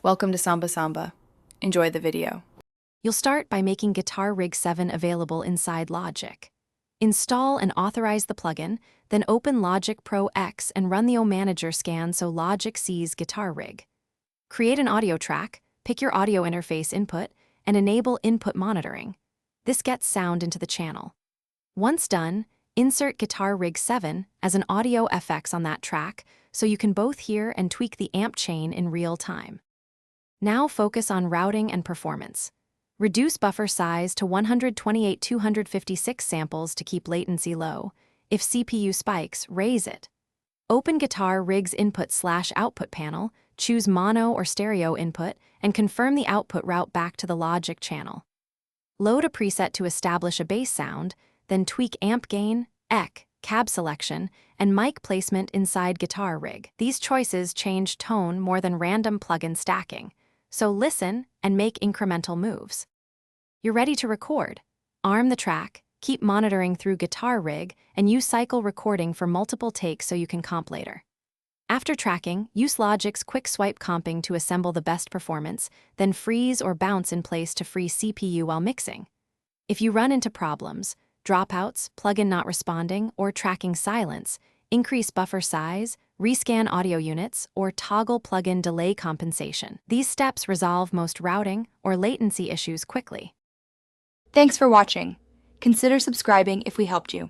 Welcome to Samba Samba. Enjoy the video. You'll start by making Guitar Rig 7 available inside Logic. Install and authorize the plugin, then open Logic Pro X and run the O-Manager scan so Logic sees Guitar Rig. Create an audio track, pick your audio interface input, and enable input monitoring. This gets sound into the channel. Once done, insert Guitar Rig 7 as an audio FX on that track so you can both hear and tweak the amp chain in real time. Now focus on routing and performance. Reduce buffer size to 128/256 samples to keep latency low. If CPU spikes, raise it. Open Guitar Rig's input/output panel, choose mono or stereo input, and confirm the output route back to the Logic channel. Load a preset to establish a bass sound, then tweak amp gain, EQ, cab selection, and mic placement inside Guitar Rig. These choices change tone more than random plugin stacking, so listen and make incremental moves. You're ready to record. Arm the track, keep monitoring through Guitar Rig, and use cycle recording for multiple takes so you can comp later. After tracking, use Logic's quick swipe comping to assemble the best performance, then freeze or bounce in place to free CPU while mixing. If you run into problems, dropouts, plugin not responding, or tracking silence, increase buffer size, rescan audio units, or toggle plugin delay compensation. These steps resolve most routing or latency issues quickly. Thanks for watching. Consider subscribing if we helped you.